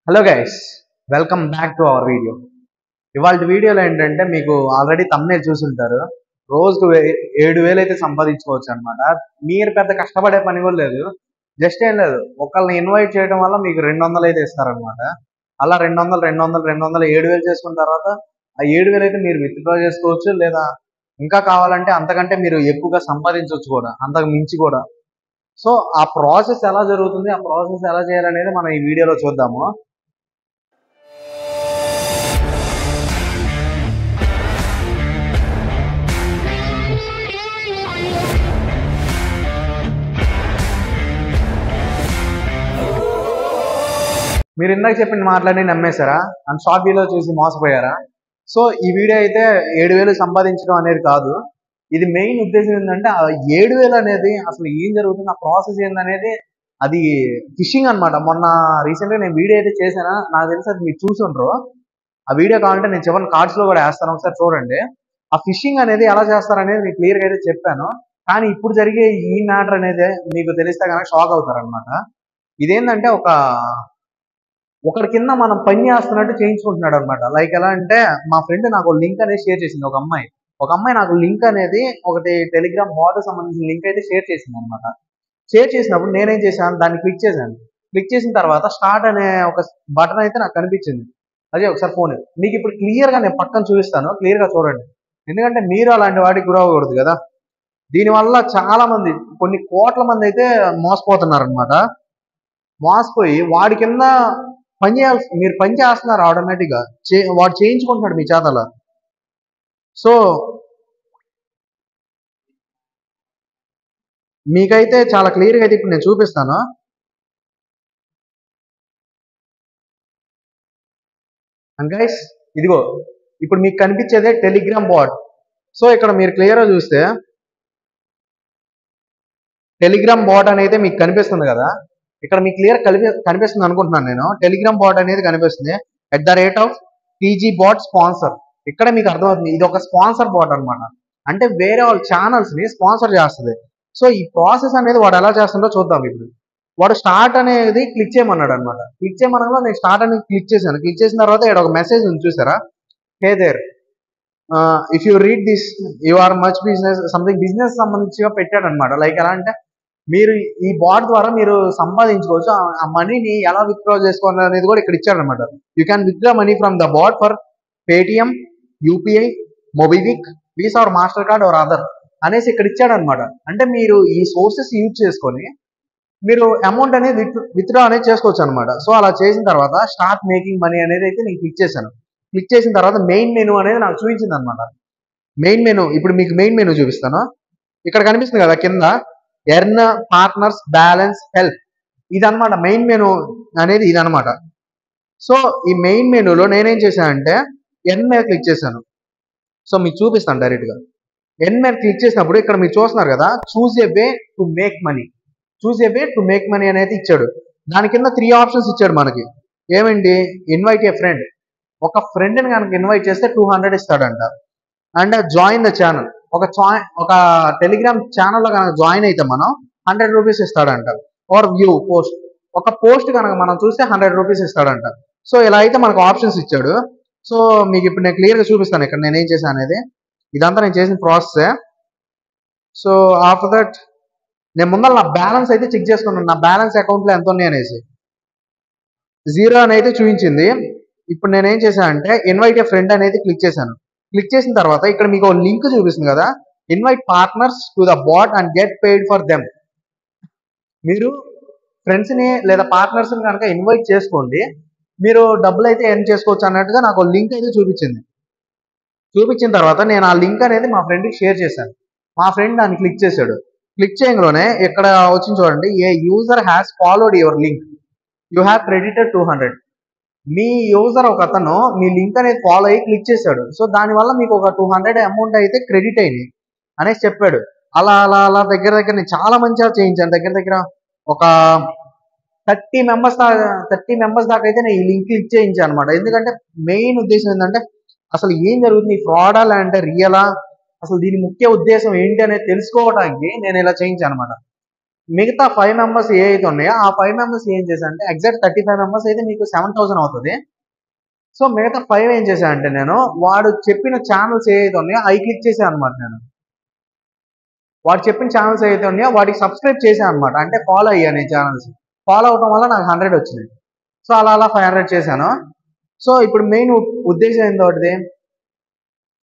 Hello guys, welcome back to our video. ఇవాళ వీడియోలో ఏంటంటే మీకు ఆల్రెడీ thumbnail చూసుంటారు. రోజుకు 7,000 అయితే సంపాదించుకోవచ్చు అనమాట. మీరు పెద్ద కష్టపడే పని కూడా లేదు. జస్ట్ ఏం లేదు, ఒకళ్ళని ఇన్వైట్ చేయడం వల్ల మీకు 200 అయితే ఇస్తారనమాట. అలా 200 200 200 7,000 చేసుకున్న తర్వాత ఆ 7,000 అయితే మీరు విత్డ్రా చేసుకోవచ్చు, లేదా ఇంకా కావాలంటే అంతకంటే మీరు ఎక్కువగా సంపాదించవచ్చు కూడా, అంతకు మించి కూడా. సో ఆ ప్రాసెస్ ఎలా జరుగుతుంది, ఆ ప్రాసెస్ ఎలా చేయాలనేది మనం ఈ వీడియోలో చూద్దాము. మీరు ఇందాక చెప్పిన మాటలన్నీ నమ్మేశారా అండ్ షార్ట్ వీడియో చూసి మోసపోయారా? సో ఈ వీడియో అయితే 7,000 సంపాదించడం అనేది కాదు. ఇది మెయిన్ ఉద్దేశం ఏంటంటే ఆ 7,000 అనేది అసలు ఏం జరుగుతుంది, ఆ ప్రాసెస్ ఏందనేది. అది ఫిషింగ్ అనమాట. మొన్న రీసెంట్గా నేను వీడియో అయితే చేశానా, నాకు తెలిసి అది మీరు చూసుండ్రు. ఆ వీడియో కావాలంటే నేను చివరి కార్డ్స్ లో కూడా వేస్తాను, ఒకసారి చూడండి. ఆ ఫిషింగ్ అనేది ఎలా చేస్తారనేది మీకు క్లియర్గా అయితే చెప్పాను. కానీ ఇప్పుడు జరిగే ఈ మ్యాటర్ అనేది మీకు తెలిస్తే కనుక షాక్ అవుతారనమాట. ఇదేంటంటే ఒకరి కింద మనం పని చేస్తున్నట్టు చేయించుకుంటున్నాడు అనమాట. లైక్ ఎలా అంటే, మా ఫ్రెండ్ నాకు లింక్ అనేది షేర్ చేసింది. ఒక అమ్మాయి నాకు లింక్ అనేది ఒకటి టెలిగ్రామ్ బాట్ సంబంధించిన లింక్ అయితే షేర్ చేసింది అనమాట. షేర్ చేసినప్పుడు నేనేం చేశాను, దాన్ని క్లిక్ చేశాను. క్లిక్ చేసిన తర్వాత స్టార్ట్ అనే ఒక బటన్ అయితే నాకు కనిపించింది. అదే ఒకసారి ఫోన్ మీకు ఇప్పుడు క్లియర్గా నేను పక్కన చూపిస్తాను, క్లియర్గా చూడండి. ఎందుకంటే మీరు అలాంటి వాటికి గురవ్వకూడదు కదా. దీనివల్ల చాలా మంది, కొన్ని కోట్ల మంది అయితే మోసపోతున్నారు అనమాట. మోసపోయి వాడి కింద పని చేయాల్సి, మీరు పని చేస్తున్నారు ఆటోమేటిక్గా, వాడు చేయించుకుంటున్నాడు మీ చేతల. సో మీకైతే చాలా క్లియర్గా అయితే ఇప్పుడు నేను చూపిస్తాను. అండ్ గైస్, ఇదిగో ఇప్పుడు మీకు కనిపించేదే టెలిగ్రామ్ బాట్. సో ఇక్కడ మీరు క్లియర్గా చూస్తే టెలిగ్రామ్ బాట్ అనేది మీకు కనిపిస్తుంది కదా. ఇక్కడ మీకు క్లియర్ కనిపిస్తుంది అనుకుంటున్నాను నేను. టెలిగ్రామ్ బాట్ అనేది కనిపిస్తుంది @ టీజీ బాట్ స్పాన్సర్. ఇక్కడ మీకు అర్థమవుతుంది, ఇది ఒక స్పాన్సర్ బాట్ అనమాట. అంటే వేరే వాళ్ళ ఛానల్స్ ని స్పాన్సర్ చేస్తుంది. సో ఈ ప్రాసెస్ అనేది వాడు ఎలా చేస్తుందో చూద్దాం ఇప్పుడు. వాడు స్టార్ట్ అనేది క్లిక్ చేయమన్నాడు అనమాట. క్లిక్ చేయమనగా నేను స్టార్ట్ అనేది క్లిక్ చేశాను. క్లిక్ చేసిన తర్వాత ఇక్కడ ఒక మెసేజ్ ఉంది చూసారా, hey there, if you read this you are much business something, business సంబంధించిగా పెట్టాడు అనమాట. లైక్ ఎలా అంటే, మీరు ఈ బాట్ ద్వారా మీరు సంపాదించుకోవచ్చు, ఆ మనీని ఎలా విత్డ్రా చేసుకోవాలి అనేది కూడా ఇక్కడ ఇచ్చాడనమాట. You can withdraw money from the bot for Paytm, UPI, MobiKwik, Visa or Mastercard or other అనేసి ఇక్కడ ఇచ్చాడనమాట. అంటే మీరు ఈ సోర్సెస్ యూజ్ చేసుకొని మీరు అమౌంట్ అనేది విత్డ్రా అనేది చేసుకోవచ్చు అనమాట. సో అలా చేసిన తర్వాత స్టార్ట్ మేకింగ్ మనీ అనేది అయితే నేను క్లిక్ చేశాను. క్లిక్ చేసిన తర్వాత మెయిన్ మెనూ అనేది నాకు చూపించింది అనమాట. మెయిన్ మెనూ, ఇప్పుడు మీకు మెయిన్ మెనూ చూపిస్తాను. ఇక్కడ కనిపిస్తుంది కదా కింద, ఎర్న్, పార్ట్నర్స్, బ్యాలెన్స్, హెల్ప్. ఇదనమాట మెయిన్ మెనూ అనేది, ఇదనమాట. సో ఈ మెయిన్ మెనూలో నేనేం చేశానంటే ఎర్న్ మీద క్లిక్ చేశాను. సో మీకు చూపిస్తాను డైరెక్ట్గా. ఎర్న్ మీద క్లిక్ చేసినప్పుడు ఇక్కడ మీరు చూస్తున్నారు కదా, choose a way to make money. Choose a way to make money అనేది ఇచ్చాడు. దాని కింద 3 ఆప్షన్స్ ఇచ్చాడు మనకి. ఏమండి, ఇన్వైట్ ఏ ఫ్రెండ్. ఒక ఫ్రెండ్ని కనుక ఇన్వైట్ చేస్తే 200 ఇస్తాడంట. అండ్ జాయిన్ ద ఛానల్, ఒక టెలిగ్రామ్ ఛానల్లో కనుక జాయిన్ అయితే మనం 100 రూపీస్ ఇస్తాడంట. ఆర్ వ్యూ పోస్ట్, ఒక పోస్ట్ కనుక మనం చూస్తే 100 రూపీస్ ఇస్తాడంట. సో ఇలా అయితే మనకు ఆప్షన్స్ ఇచ్చాడు. సో మీకు ఇప్పుడు నేను క్లియర్గా చూపిస్తాను ఇక్కడ నేనేం చేశాను అనేది. ఇదంతా నేను చేసిన ప్రాసెసే. సో ఆఫ్టర్ దట్ నేను ముందర నా బ్యాలెన్స్ అయితే చెక్ చేసుకున్నాను, నా బ్యాలెన్స్ అకౌంట్లో ఎంత ఉన్నాయి అనేసి. 0 అని అయితే చూపించింది. ఇప్పుడు నేనేం చేశానంటే ఇన్వైట్ ఏ ఫ్రెండ్ అనేది క్లిక్ చేశాను. క్లిక్ చేసిన తర్వాత ఇక్కడ మీకు లింక్ చూపిస్తుంది కదా, invite partners to the bot and get paid for them. మీరు ఫ్రెండ్స్ని లేదా పార్ట్నర్స్ని కనుక ఇన్వైట్ చేసుకోండి, మీరు డబ్బులు అయితే ఎర్న్ చేసుకోవచ్చు అన్నట్టుగా నాకు లింక్ అయితే చూపించింది. చూపించిన తర్వాత నేను ఆ లింక్ అనేది మా ఫ్రెండ్కి షేర్ చేశాను. మా ఫ్రెండ్ దాన్ని క్లిక్ చేశాడు. క్లిక్ చేయగానే ఇక్కడ వచ్చింది చూడండి, a user has followed your link, you have credited 200. మీ యూజర్ ఒక అతను మీ లింక్ అనేది ఫాలో అయ్యి క్లిక్ చేశాడు. సో దానివల్ల మీకు ఒక 200 అమౌంట్ అయితే క్రెడిట్ అయింది అనేసి చెప్పాడు. అలా అలా అలా దగ్గర దగ్గర నేను చాలా మంచిగా చేయించాను. దగ్గర దగ్గర ఒక 30 మెంబర్స్ దాకా అయితే నేను ఈ లింక్ క్లిక్ చేయించాను అనమాట. ఎందుకంటే మెయిన్ ఉద్దేశం ఏంటంటే, అసలు ఏం జరుగుతుంది, ఫ్రాడా లేదంటే రియలా, అసలు దీని ముఖ్య ఉద్దేశం ఏంటి అనేది తెలుసుకోవడానికి నేను ఇలా చేయించాను అనమాట. మిగతా 5 మెంబర్స్ ఏ అయితే ఉన్నాయో ఆ 5 మెంబర్స్ ఏం చేశానంటే ఎగ్జాక్ట్ 35 మెంబర్స్ అయితే మీకు 7,000 అవుతుంది. సో మిగతా 5 ఏం చేశానంటే నేను వాడు చెప్పిన ఛానల్స్ ఏ అయితే ఉన్నాయో అవి క్లిక్ చేశాను అనమాట. నేను వాడు చెప్పిన ఛానల్స్ ఏవైతే ఉన్నాయో వాటికి సబ్స్క్రైబ్ చేశాను అనమాట. అంటే ఫాలో అయ్యాను ఈ ఛానల్స్. ఫాలో అవడం వల్ల నాకు 100 వచ్చినాయి. సో అలా 500 చేశాను. సో ఇప్పుడు మెయిన్ ఉద్దేశం ఏంటోటిది,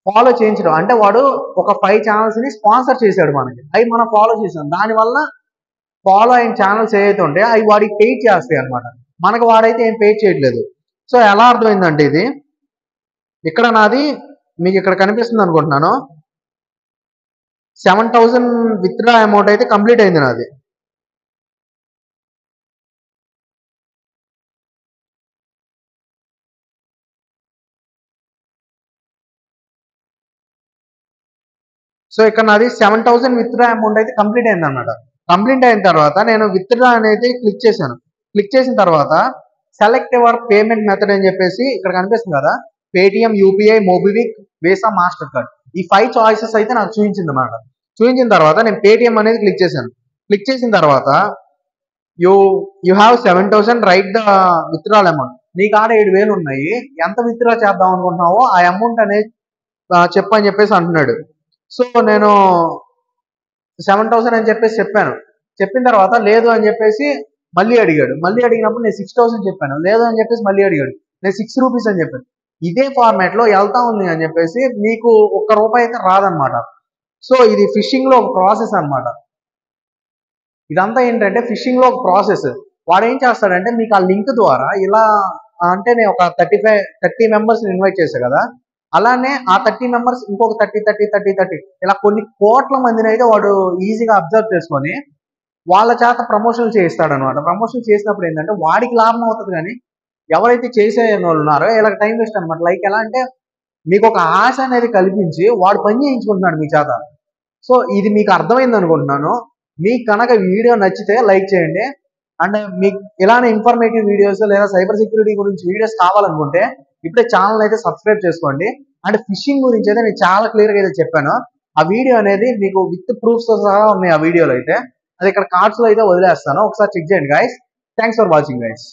ఫాలో చేయించడం. అంటే వాడు ఒక 5 ఛానల్స్ ని స్పాన్సర్ చేశాడు మనకి, అవి మనం ఫాలో చేసాం. దానివల్ల ఫాలో అయిన ఛానల్స్ ఏవైతే ఉంటాయో అవి వాడికి పెయిడ్ చేస్తాయి అనమాట. మనకు వాడైతే ఏం పెయిడ్ చేయట్లేదు. సో ఎలా అర్థమైందంటే ఇది ఇక్కడ నాది మీకు ఇక్కడ కనిపిస్తుంది అనుకుంటున్నాను. 7,000 విత్డ్రా అమౌంట్ అయితే కంప్లీట్ అయింది నాది. సో ఇక్కడ నాది 7,000 విత్డ్రా అమౌంట్ అయితే కంప్లీట్ అయింది అనమాట. కంప్లీట్ అయిన తర్వాత నేను విత్డ్రా అనేది క్లిక్ చేశాను. క్లిక్ చేసిన తర్వాత సెలెక్ట్ యువర్ పేమెంట్ మెథడ్ అని చెప్పేసి ఇక్కడ కనిపిస్తుంది కదా, Paytm, UPI, MobiKwik, Visa, Mastercard. ఈ 5 చాయిసెస్ అయితే నాకు చూపించింది అనమాట. చూపించిన తర్వాత నేను పేటిఎం అనేది క్లిక్ చేశాను. క్లిక్ చేసిన తర్వాత you you have 7,000 right the withdrawal amount. నీ కాడ 7,000 ఉన్నాయి, ఎంత విత్డ్రా చేద్దాం అనుకుంటున్నావో ఆ అమౌంట్ అనేది చెప్పని చెప్పేసి అంటున్నాడు. సో నేను 7,000 అని చెప్పేసి చెప్పాను. చెప్పిన తర్వాత లేదు అని చెప్పేసి మళ్ళీ అడిగాడు. మళ్ళీ అడిగినప్పుడు నేను 6,000 చెప్పాను. లేదు అని చెప్పేసి మళ్ళీ అడిగాడు. నేను 6 రూపీస్ అని చెప్పాను. ఇదే ఫార్మాట్ లో వెళ్తా ఉంది అని చెప్పేసి మీకు ₹1 అయితే రాదనమాట. సో ఇది ఫిషింగ్ లో ఒక ప్రాసెస్ అనమాట. ఇదంతా ఏంటంటే ఫిషింగ్ లో ఒక ప్రాసెస్. వాడు ఏం చేస్తాడంటే మీకు ఆ లింక్ ద్వారా ఇలా, అంటే నేను ఒక 30 మెంబర్స్ ఇన్వైట్ చేశాను కదా, అలానే ఆ 30 మెంబర్స్ ఇంకొక 30 ఇలా కొన్ని కోట్ల మందిని అయితే వాడు ఈజీగా అబ్జర్వ్ చేసుకొని వాళ్ళ చేత ప్రమోషన్లు చేయిస్తాడు అనమాట. ప్రమోషన్ చేసినప్పుడు ఏంటంటే వాడికి లాభం అవుతుంది, కానీ ఎవరైతే చేసే వాళ్ళు ఉన్నారో ఇలా టైం వేస్ట్ అనమాట. లైక్ ఎలా అంటే మీకు ఒక ఆశ అనేది కల్పించి వాడు పని చేయించుకుంటున్నాడు మీ చేత. సో ఇది మీకు అర్థమైంది అనుకుంటున్నాను. మీకు కనుక వీడియో నచ్చితే లైక్ చేయండి. అండ్ మీకు ఇలానే ఇన్ఫర్మేటివ్ వీడియోస్ లేదా సైబర్ సెక్యూరిటీ గురించి వీడియోస్ కావాలనుకుంటే ఇప్పుడే ఛానల్ అయితే సబ్స్క్రైబ్ చేసుకోండి. అండ్ ఫిషింగ్ గురించి అయితే నేను చాలా క్లియర్గా అయితే చెప్పాను. ఆ వీడియో అనేది మీకు విత్ ప్రూఫ్స్ తో సహా ఉన్నాయి ఆ వీడియోలో అయితే. అది ఇక్కడ కార్డ్స్ లో అయితే వదిలేస్తాను, ఒకసారి చెక్ చేయండి guys. Thanks for watching guys.